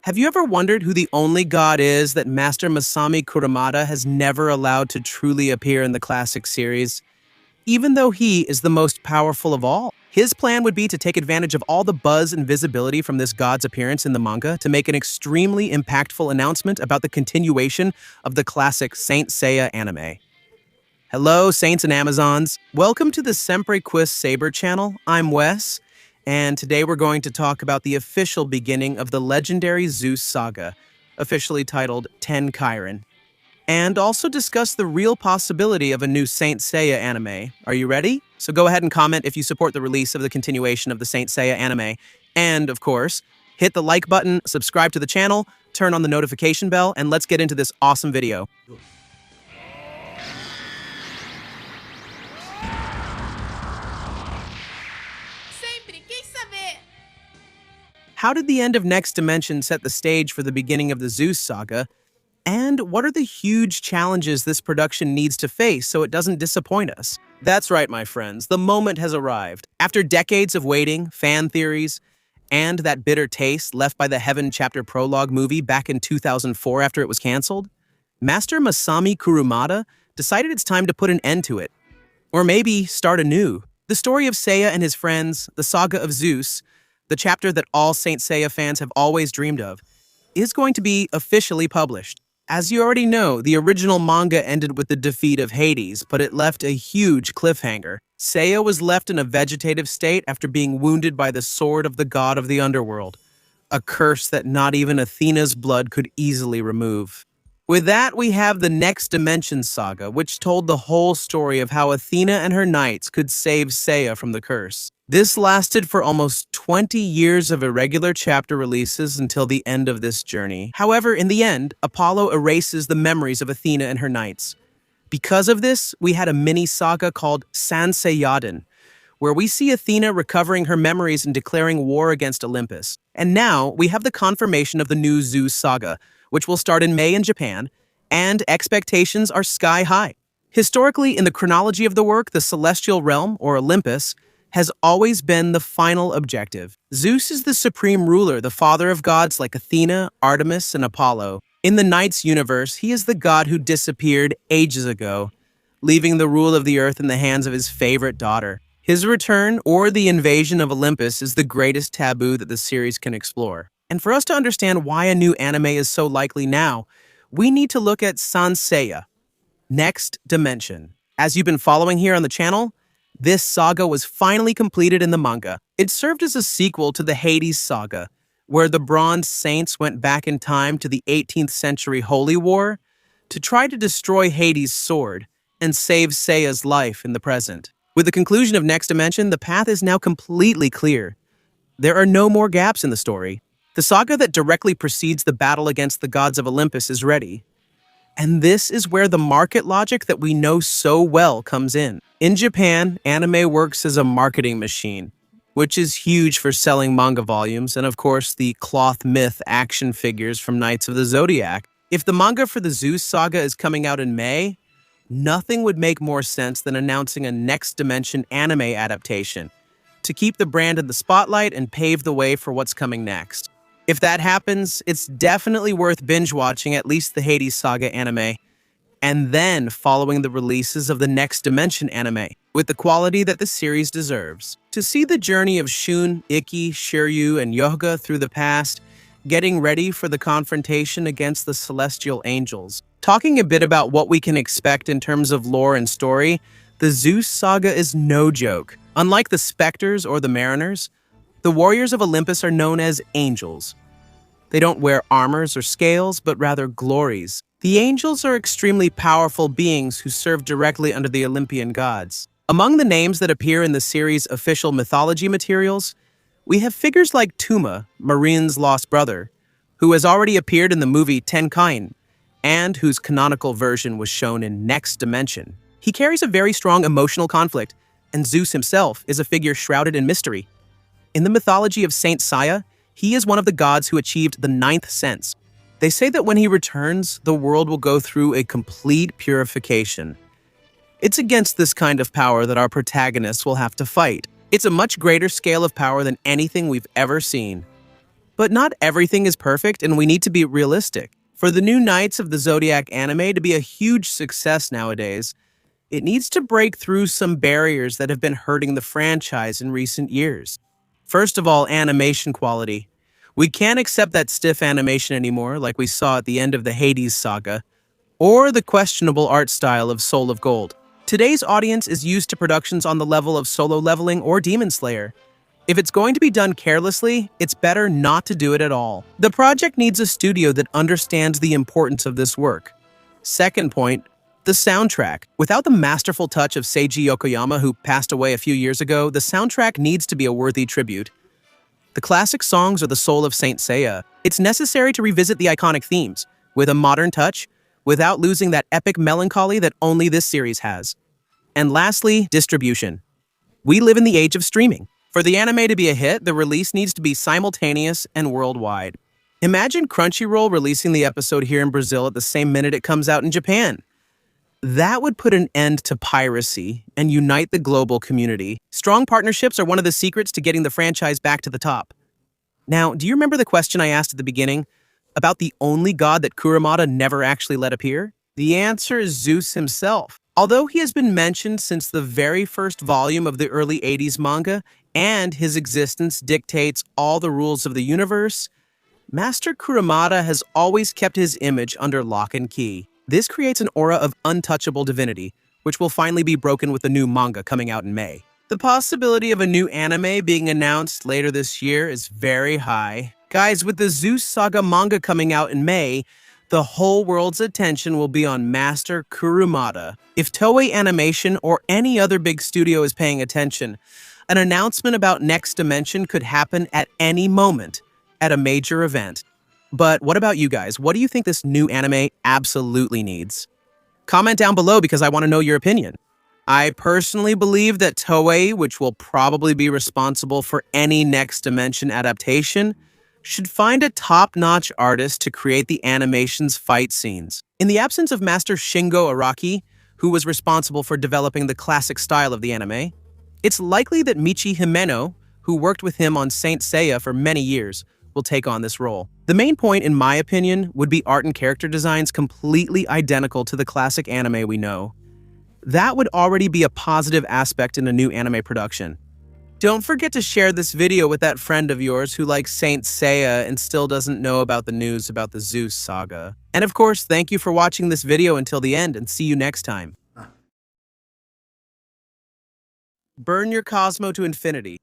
Have you ever wondered who the only god is that Master Masami Kurumada has never allowed to truly appear in the classic series? Even though he is the most powerful of all, his plan would be to take advantage of all the buzz and visibility from this god's appearance in the manga to make an extremely impactful announcement about the continuation of the classic Saint Seiya anime. Hello, Saints and Amazons. Welcome to the Sempre Quis Saber channel. I'm Wes, and today we're going to talk about the official beginning of the legendary Zeus Saga, officially titled Ten Kairen, and also discuss the real possibility of a new Saint Seiya anime. Are you ready? So go ahead and comment if you support the release of the continuation of the Saint Seiya anime. And, of course, hit the like button, subscribe to the channel, turn on the notification bell, and let's get into this awesome video. How did the end of Next Dimension set the stage for the beginning of the Zeus Saga? And what are the huge challenges this production needs to face so it doesn't disappoint us? That's right, my friends, the moment has arrived. After decades of waiting, fan theories, and that bitter taste left by the Heaven Chapter Prologue movie back in 2004 after it was canceled, Master Masami Kurumada decided it's time to put an end to it. Or maybe start anew. The story of Seiya and his friends, the Saga of Zeus, the chapter that all Saint Seiya fans have always dreamed of, is going to be officially published. As you already know, the original manga ended with the defeat of Hades, but it left a huge cliffhanger. Seiya was left in a vegetative state after being wounded by the sword of the god of the underworld, a curse that not even Athena's blood could easily remove. With that, we have the Next Dimension saga, which told the whole story of how Athena and her knights could save Seiya from the curse. This lasted for almost 20 years of irregular chapter releases until the end of this journey. However, in the end, Apollo erases the memories of Athena and her knights. Because of this, we had a mini-saga called Sanseiyaden, where we see Athena recovering her memories and declaring war against Olympus. And now, we have the confirmation of the new Zeus Saga, which will start in May in Japan, and expectations are sky high. Historically, in the chronology of the work, the celestial realm, or Olympus, has always been the final objective. Zeus is the supreme ruler, the father of gods like Athena, Artemis, and Apollo. In the Knights universe, he is the god who disappeared ages ago, leaving the rule of the earth in the hands of his favorite daughter. His return, or the invasion of Olympus, is the greatest taboo that the series can explore. And for us to understand why a new anime is so likely now, we need to look at Sanseiya, Next Dimension. As you've been following here on the channel, this saga was finally completed in the manga. It served as a sequel to the Hades Saga, where the Bronze Saints went back in time to the 18th century Holy War to try to destroy Hades' sword and save Seiya's life in the present. With the conclusion of Next Dimension, the path is now completely clear. There are no more gaps in the story. The saga that directly precedes the battle against the gods of Olympus is ready. And this is where the market logic that we know so well comes in. In Japan, anime works as a marketing machine, which is huge for selling manga volumes and, of course, the cloth myth action figures from Knights of the Zodiac. If the manga for the Zeus Saga is coming out in May, nothing would make more sense than announcing a Next Dimension anime adaptation to keep the brand in the spotlight and pave the way for what's coming next. If that happens, it's definitely worth binge-watching at least the Hades Saga anime, and then following the releases of the Next Dimension anime, with the quality that the series deserves. To see the journey of Shun, Ikki, Shiryu, and Yoga through the past, getting ready for the confrontation against the celestial angels. Talking a bit about what we can expect in terms of lore and story, the Zeus Saga is no joke. Unlike the Spectres or the Mariners, the warriors of Olympus are known as angels. They don't wear armors or scales, but rather glories. The angels are extremely powerful beings who serve directly under the Olympian gods. Among the names that appear in the series' official mythology materials, we have figures like Tuma, Marin's lost brother, who has already appeared in the movie Ten Kairen, and whose canonical version was shown in Next Dimension. He carries a very strong emotional conflict, and Zeus himself is a figure shrouded in mystery. In the mythology of Saint Seiya, he is one of the gods who achieved the ninth sense. They say that when he returns, the world will go through a complete purification. It's against this kind of power that our protagonists will have to fight. It's a much greater scale of power than anything we've ever seen. But not everything is perfect, and we need to be realistic. For the new Knights of the Zodiac anime to be a huge success nowadays, it needs to break through some barriers that have been hurting the franchise in recent years. First of all, animation quality. We can't accept that stiff animation anymore, like we saw at the end of the Hades saga, or the questionable art style of Soul of Gold. Today's audience is used to productions on the level of Solo Leveling or Demon Slayer. If it's going to be done carelessly, it's better not to do it at all. The project needs a studio that understands the importance of this work. Second point, the soundtrack. Without the masterful touch of Seiji Yokoyama, who passed away a few years ago, the soundtrack needs to be a worthy tribute. The classic songs are the soul of Saint Seiya. It's necessary to revisit the iconic themes, with a modern touch, without losing that epic melancholy that only this series has. And lastly, distribution. We live in the age of streaming. For the anime to be a hit, the release needs to be simultaneous and worldwide. Imagine Crunchyroll releasing the episode here in Brazil at the same minute it comes out in Japan. That would put an end to piracy and unite the global community. Strong partnerships are one of the secrets to getting the franchise back to the top. Now, do you remember the question I asked at the beginning about the only god that Kurumada never actually let appear? The answer is Zeus himself. Although he has been mentioned since the very first volume of the early 80s manga, and his existence dictates all the rules of the universe, Master Kurumada has always kept his image under lock and key. This creates an aura of untouchable divinity, which will finally be broken with the new manga coming out in May. The possibility of a new anime being announced later this year is very high. Guys, with the Zeus Saga manga coming out in May, the whole world's attention will be on Master Kurumada. If Toei Animation or any other big studio is paying attention, an announcement about Next Dimension could happen at any moment at a major event. But what about you guys? What do you think this new anime absolutely needs? Comment down below because I want to know your opinion. I personally believe that Toei, which will probably be responsible for any Next Dimension adaptation, should find a top-notch artist to create the animation's fight scenes. In the absence of Master Shingo Araki, who was responsible for developing the classic style of the anime, it's likely that Michi Himeno, who worked with him on Saint Seiya for many years, will take on this role. The main point, in my opinion, would be art and character designs completely identical to the classic anime we know. That would already be a positive aspect in a new anime production. Don't forget to share this video with that friend of yours who likes Saint Seiya and still doesn't know about the news about the Zeus Saga. And of course, thank you for watching this video until the end, and see you next time. Burn your Cosmo to infinity.